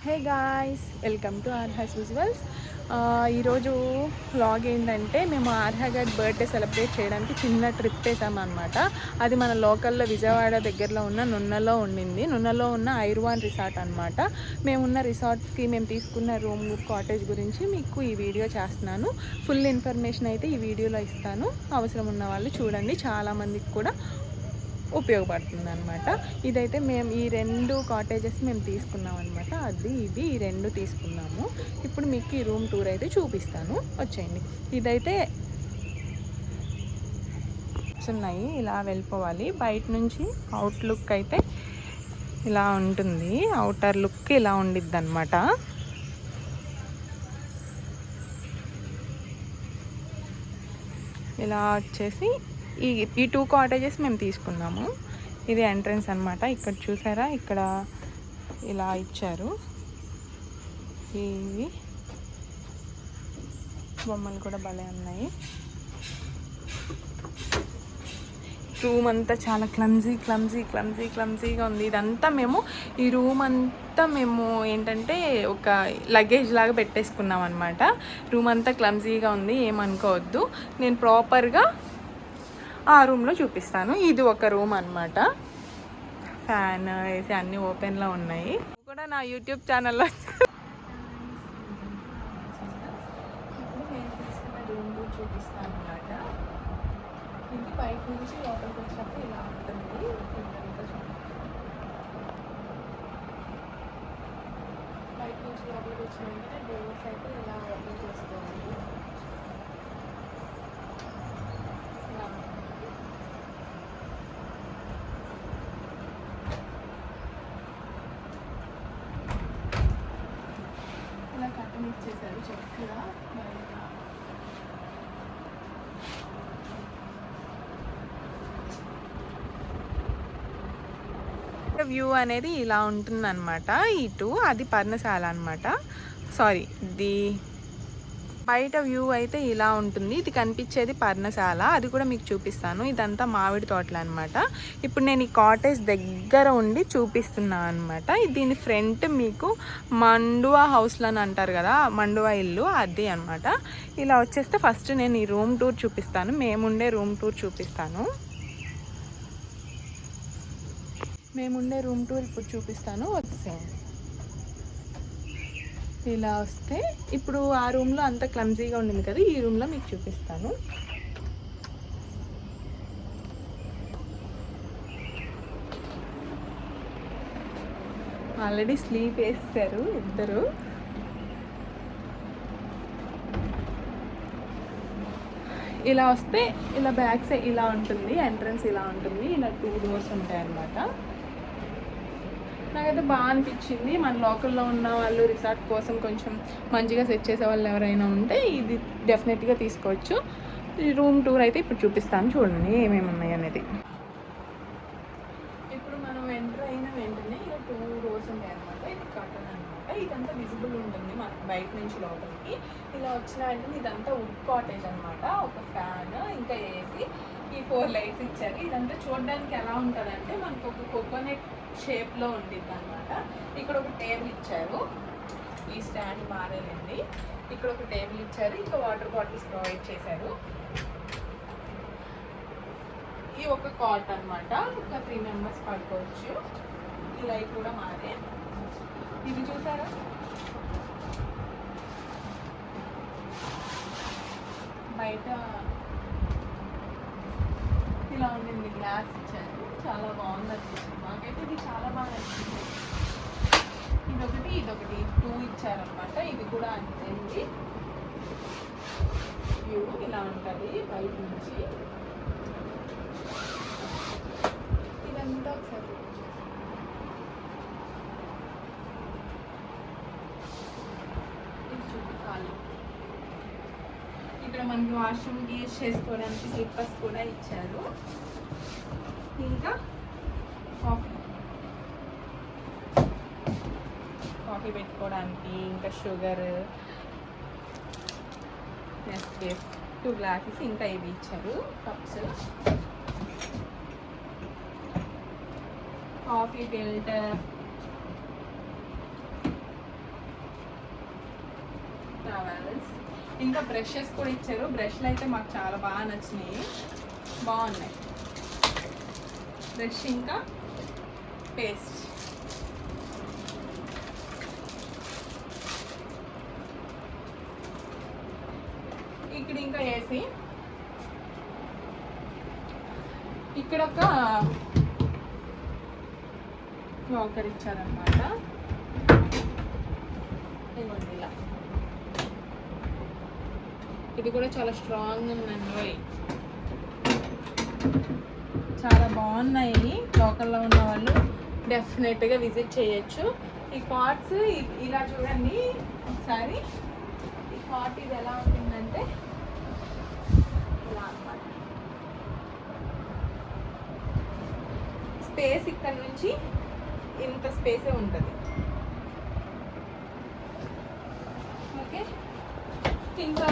Hey guys, welcome to Aarha's visuals. ఈరోజు vlog ఏంటంటే మేము ఆర్హా గడ్ బర్త్డే సెలబ్రేట్ చేయడానికి చిన్న ట్రిప్ వేసామన్నమాట. అది మన లోకల్లో విజయవాడ దగ్గరలో ఉన్న నున్నలో ఉండింది. నున్నలో ఉన్న ఐర్వాన్ రిసార్ట్ అనమాట. మేమున్న రిసార్ట్కి మేము తీసుకున్న రూమ్ కాటేజ్ గురించి మీకు ఈ వీడియో చేస్తున్నాను. ఫుల్ ఇన్ఫర్మేషన్ అయితే ఈ వీడియోలో ఇస్తాను. అవసరం ఉన్న వాళ్ళు చూడండి, చాలామందికి కూడా ఉపయోగపడుతుంది అనమాట. ఇదైతే మేము ఈ రెండు కాటేజెస్ మేము తీసుకున్నాం అనమాట. అది ఇది ఈ రెండు తీసుకున్నాము. ఇప్పుడు మీకు ఈ రూమ్ టూర్ అయితే చూపిస్తాను, వచ్చేయండి. ఇదైతే ఉన్నాయి, ఇలా వెళ్ళిపోవాలి. బయట నుంచి అవుట్ లుక్ అయితే ఇలా ఉంటుంది. అవుటర్ లుక్ ఇలా ఉండిద్ది అనమాట. ఇలా వచ్చేసి ఈ టూ కాటేజెస్ మేము తీసుకున్నాము. ఇది ఎంట్రన్స్ అనమాట. ఇక్కడ చూసారా, ఇక్కడ ఇలా ఇచ్చారు. ఇవి బొమ్మలు కూడా భలే ఉన్నాయి. రూమ్ అంతా చాలా క్లమ్జీగా ఉంది. ఇదంతా మేము ఈ రూమ్ అంతా మేము ఏంటంటే ఒక లగేజ్ లాగా పెట్టేసుకున్నాం అనమాట. రూమ్ అంతా క్లమ్జీగా ఉంది, ఏమనుకోవద్దు. నేను ప్రాపర్గా ఆ రూమ్లో చూపిస్తాను. ఇది ఒక రూమ్ అనమాట. ఫ్యాన్ వేసి అన్నీ ఓపెన్లో ఉన్నాయి. కూడా నా యూట్యూబ్ ఛానల్లో చూపిస్తాను అనమాట. ఇది బయట నుంచి లోపలికి వచ్చినప్పుడు ఇలా ఉంటుంది. బయట నుంచి లోపలికి వచ్చిన వెంటనే డోర్స్ అయితే ఇలా ఓపెన్ చేసుకోవాలి. ఇలా కట్టన్ ఇచ్చేసారు చక్కగా. వ్యూ అనేది ఇలా ఉంటుందన్నమాట. ఇటు అది పర్ణశాల అనమాట. సారీ, ఇది బయట వ్యూ అయితే ఇలా ఉంటుంది. ఇది కనిపించేది పర్ణశాల, అది కూడా మీకు చూపిస్తాను. ఇదంతా మామిడి తోటలు అనమాట. ఇప్పుడు నేను ఈ కాటేజ్ దగ్గర ఉండి చూపిస్తున్నాను అనమాట. దీని ఫ్రంట్ మీకు మండువా హౌస్లు అని అంటారు కదా, మండువా ఇల్లు అది అనమాట. ఇలా వచ్చేస్తే ఫస్ట్ నేను ఈ రూమ్ టూర్ చూపిస్తాను. మేముండే రూమ్ టూర్ చూపిస్తాను. మేముండే రూమ్ టూర్ ఇప్పుడు చూపిస్తాను, వచ్చేయండి. ఇలా వస్తే ఇప్పుడు ఆ రూమ్లో అంత క్లమ్జీగా ఉండింది కదా, ఈ రూమ్లో మీకు చూపిస్తాను. ఆల్రెడీ స్లీప్ వేస్తారు ఇద్దరు. ఇలా వస్తే ఇలా బ్యాక్ సైడ్ ఇలా ఉంటుంది, ఎంట్రన్స్ ఇలా ఉంటుంది. ఇలా 2 డోర్స్ ఉంటాయి అన్నమాట. నాకైతే బాగా అనిపించింది. మన లోకల్లో ఉన్న వాళ్ళు రిసార్ట్ కోసం కొంచెం మంచిగా సెట్ చేసే వాళ్ళు ఎవరైనా ఉంటే ఇది డెఫినెట్గా తీసుకోవచ్చు. ఈ రూమ్ టూర్ అయితే ఇప్పుడు చూపిస్తాను, చూడండి ఏమేమి ఉన్నాయి అనేది. ఇప్పుడు మనం ఎంటర్ అయిన వెంటనే ఇలా 2 డోర్స్ ఉంటాయి అనమాట. ఇది కర్టన్ అనమాట. ఇదంతా విజిబుల్ ఉంటుంది మనకి బయట నుంచి లోపలికి. ఇలా వచ్చిన వెంటనే ఇదంతా వుడ్ కాటేజ్ అనమాట. ఒక ఫ్యాన్, ఇంకా ఏసీ, ఈ 4 లైట్స్ ఇచ్చారు. ఇదంతా చూడడానికి ఎలా ఉంటుందంటే మనకు ఒక కోకోనట్ షేప్లో ఉండిద్ది అనమాట. ఇక్కడ ఒక టేబుల్ ఇచ్చారు. ఈ స్టాండ్ మారేనండి. ఇక్కడ ఒక టేబుల్ ఇచ్చారు, ఇంకా వాటర్ బాటిల్స్ ప్రొవైడ్ చేశారు. ఈ ఒక కాట్ అనమాట, ఒక 3 మెంబర్స్ పడుకోవచ్చు. ఈ లైట్ కూడా మారే. ఇది చూసారా, బయట ఇలా ఉండింది, గ్లాస్ ఇచ్చారు. చాలా బాగుంది అనిపించింది మాకైతే. ఇది చాలా బాగా నచ్చింది. ఇదొకటి 2 ఇచ్చారనమాట. ఇది కూడా అంతే. వ్యూ ఇలా ఉంటుంది బయట నుంచి. ఇదంతా ఒకసారి ఇది చూపించాలి. ఇక్కడ మనకి వాష్రూమ్కి యూజ్ చేసుకోవడానికి స్లిప్పర్స్ కూడా ఇచ్చారు. ఇంకా కాఫీ పెట్టుకోవడానికి, ఇంకా షుగర్, నెస్కేఫ్ 2 గ్లాసెస్, ఇంకా ఇవి ఇచ్చారు కప్స్. కాఫీ ఫిల్టర్, టవల్స్, ఇంకా బ్రషెస్ కూడా ఇచ్చారు. బ్రష్లు అయితే మాకు చాలా బాగా నచ్చినాయి, బాగున్నాయి. బ్రష్ ఇంకా పేస్ట్. ఇక్కడ ఇంకా ఏసీ. ఇక్కడ ఒక వాకర్ ఇచ్చారనమాట. ఇదిగోండి ఇలా. ఇది కూడా చాలా స్ట్రాంగ్ ఉందండి, చాలా బాగున్నాయి. లోకల్లో ఉన్న వాళ్ళు డెఫినెట్గా విజిట్ చేయొచ్చు. ఈ కాట్స్ ఇలా చూడండి ఒకసారి. ఈ కాట్ ఇది ఎలా ఉంటుందంటే ఇలా అన్నమాట. స్పేస్ ఇక్కడ నుంచి ఇంత స్పేసే ఉంటుంది. ఓకే, ఇంకా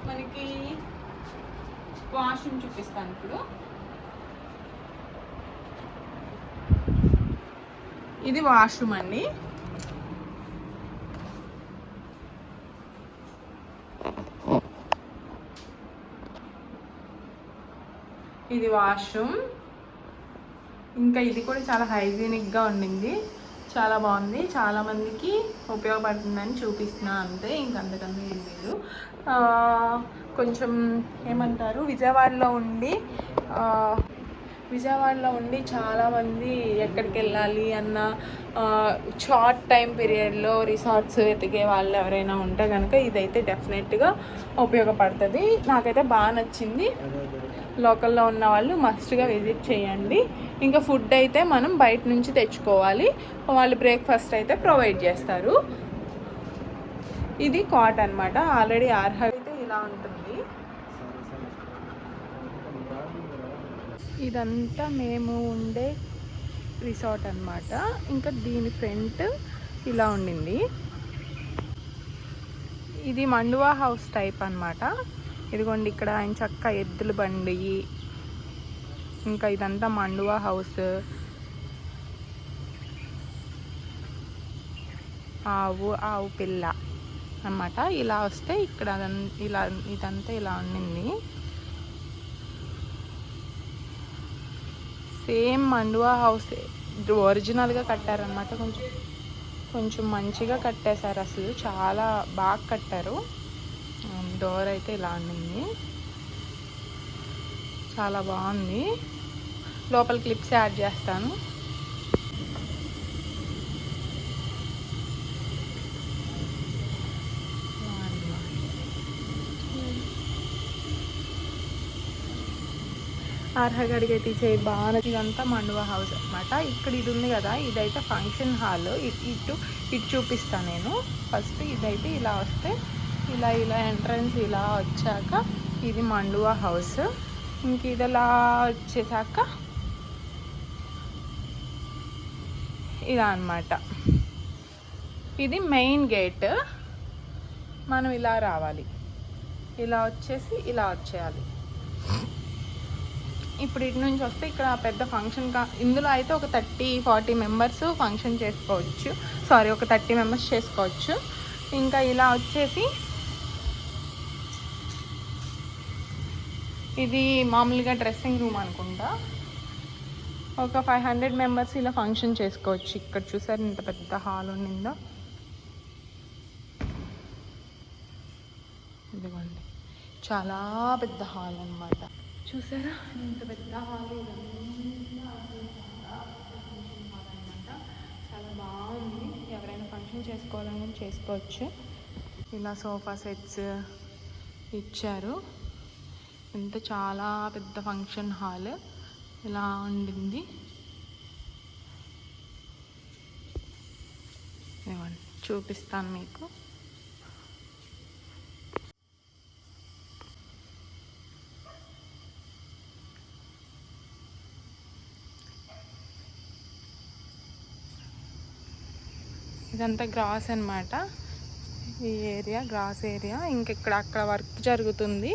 మనకి వాష్రూమ్ చూపిస్తాను ఇప్పుడు. ఇది వాష్రూమ్ అండి. ఇది వాష్రూమ్. ఇంకా ఇది కూడా చాలా హైజీనిక్గా ఉండింది, చాలా బాగుంది. చాలామందికి ఉపయోగపడుతుందని చూపిస్తున్నా అంతే, ఇంకంతకన్నా ఏం లేదు. కొంచెం ఏమంటారు, విజయవాడలో ఉండి చాలామంది ఎక్కడికి వెళ్ళాలి అన్న షార్ట్ టైం పీరియడ్లో రిసార్ట్స్ వెతికే వాళ్ళు ఎవరైనా ఉంటే కనుక ఇదైతే డెఫినెట్గా ఉపయోగపడుతుంది. నాకైతే బాగా నచ్చింది. లోకల్లో ఉన్న వాళ్ళు మస్ట్గా విజిట్ చేయండి. ఇంకా ఫుడ్ అయితే మనం బయట నుంచి తెచ్చుకోవాలి, వాళ్ళు బ్రేక్ఫాస్ట్ అయితే ప్రొవైడ్ చేస్తారు. ఇది కాట్ అనమాట. ఆల్రెడీ ఆర్హర్ అయితే ఇలా ఉంటుంది. ఇదంతా మేము ఉండే రిసార్ట్ అనమాట. ఇంకా దీని ఫ్రంట్ ఇలా ఉండింది. ఇది మండువా హౌస్ టైప్ అనమాట. ఇదిగోండి ఇక్కడ ఆయన చక్క ఎద్దుల బండి, ఇంకా ఇదంతా మండువా హౌస్. ఆవు పిల్ల అన్నమాట. ఇలా వస్తే ఇక్కడ ఇదంతా ఇలా ఉండింది. సేమ్ మండువా హౌస్ ఒరిజినల్గా కట్టారనమాట. కొంచెం మంచిగా కట్టేశారు, అసలు చాలా బాగా కట్టారు. డోర్ అయితే ఇలా ఉండింది, చాలా బాగుంది. లోపల క్లిప్స్ యాడ్ చేస్తాను. ఆర్హగడికి అయితే చేయి బాగా. ఇదంతా మండువా హౌస్ అనమాట. ఇక్కడ ఇది ఉంది కదా, ఇదైతే ఫంక్షన్ హాల్. ఇటు చూపిస్తాను నేను. ఫస్ట్ ఇదైతే ఇలా వస్తే ఇలా ఎంట్రన్స్ ఇలా వచ్చాక ఇది మండువా హౌస్. ఇంక ఇది ఇలా వచ్చేసాక ఇలా అన్నమాట. ఇది మెయిన్ గేట్. మనం ఇలా రావాలి, ఇలా వచ్చేసి ఇలా వచ్చేయాలి. ఇప్పుడు ఇటు నుంచి వస్తే ఇక్కడ పెద్ద ఫంక్షన్ ఇందులో అయితే ఒక 30-40 మెంబర్స్ ఫంక్షన్ చేసుకోవచ్చు. ఒక 30 మెంబర్స్ చేసుకోవచ్చు. ఇంకా ఇలా వచ్చేసి ఇది మామూలుగా డ్రెస్సింగ్ రూమ్ అనుకుంటా. ఒక 500 మెంబర్స్ ఇలా ఫంక్షన్ చేసుకోవచ్చు. ఇక్కడ చూసారు ఇంత పెద్ద హాల్ ఉండిందో. ఇదిగోండి, చాలా పెద్ద హాల్ అన్నమాట. చూసారా ఇంత పెద్ద హాల్. చాలా బాగుంది. ఎవరైనా ఫంక్షన్ చేసుకోవాలని చేసుకోవచ్చు. ఇలా సోఫా సెట్స్ ఇచ్చారు. చాలా పెద్ద ఫంక్షన్ హాల్ ఇలా ఉండింది. చూపిస్తాను మీకు. ఇదంతా గ్రాస్ అన్నమాట. ఈ ఏరియా గ్రాస్ ఏరియా. అక్కడ వర్క్ జరుగుతుంది.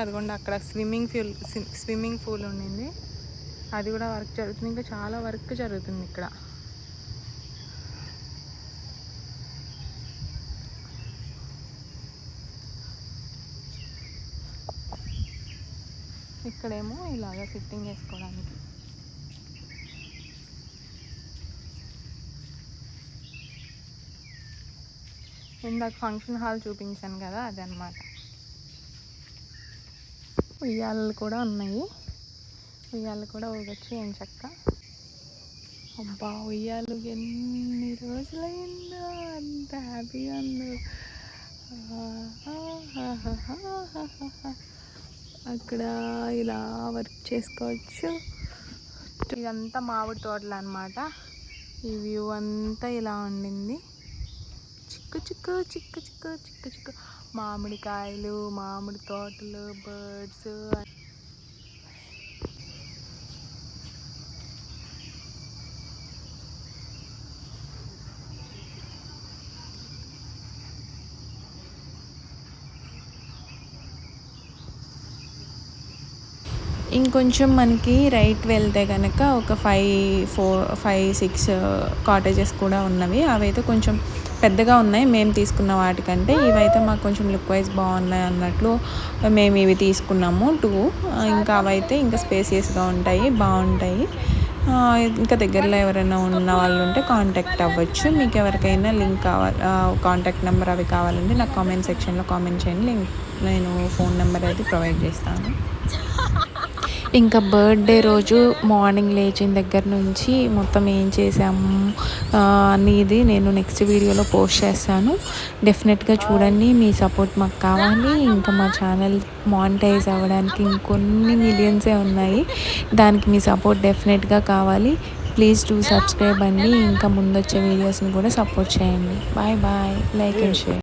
అదిగోండి అక్కడ స్విమ్మింగ్ పూల్ ఉండింది, అది కూడా వర్క్ జరుగుతుంది. ఇంకా చాలా వర్క్ జరుగుతుంది ఇక్కడ. ఇక్కడేమో ఇలాగ సిట్టింగ్ వేసుకోవడానికి. ఇందాక ఫంక్షన్ హాల్ చూపించాను కదా, అదనమాట. ఉయ్యాలలు కూడా ఉన్నాయి, ఉయ్యాలు కూడా ఊగొచ్చు ఏం చక్క. అబ్బా ఉయ్యాలు ఎన్ని రోజులైందో, అంత హ్యాపీగా ఉందో. అక్కడ ఇలా వర్క్ చేసుకోవచ్చు. ఇదంతా మామిడి తోటలు అనమాట. ఈ వ్యూ అంతా ఇలా ఉండింది. చిక్కు చిక్కు చిక్కు చిక్కు చిక్కు చిక్కు మామిడికాయలు, మామిడి తోటలు, బర్డ్స్. ఇంకొంచెం మనకి రైట్ వెళ్తే కనుక ఒక 5-6 కాటేజెస్ కూడా ఉన్నవి. అవైతే కొంచెం పెద్దగా ఉన్నాయి మేము తీసుకున్న వాటికంటే. ఇవైతే మాకు కొంచెం లుక్ వైజ్ బాగున్నాయి అన్నట్లు మేము ఇవి తీసుకున్నాము 2. ఇంకా అవైతే ఇంకా స్పేసియస్గా ఉంటాయి, బాగుంటాయి. ఇంకా దగ్గరలో ఎవరైనా ఉన్న వాళ్ళు ఉంటే కాంటాక్ట్ అవ్వచ్చు. మీకు ఎవరికైనా లింక్ కాంటాక్ట్ నెంబర్ అవి కావాలంటే నాకు కామెంట్ సెక్షన్లో కామెంట్ చేయండి. నేను ఫోన్ నెంబర్ అయితే ప్రొవైడ్ చేస్తాను. ఇంకా బర్త్డే రోజు మార్నింగ్ లేచిన దగ్గర నుంచి మొత్తం ఏం చేసాము అనేది నేను నెక్స్ట్ వీడియోలో పోస్ట్ చేస్తాను. డెఫినెట్గా చూడండి, మీ సపోర్ట్ మాకు కావాలి. ఇంకా మా ఛానల్ మానిటైజ్ అవ్వడానికి ఇంకొన్ని మిలియన్సే ఉన్నాయి, దానికి మీ సపోర్ట్ డెఫినెట్గా కావాలి. ప్లీజ్ డూ సబ్స్క్రైబ్ అండి. ఇంకా ముందొచ్చే వీడియోస్ని కూడా సపోర్ట్ చేయండి. Bye bye, like and share.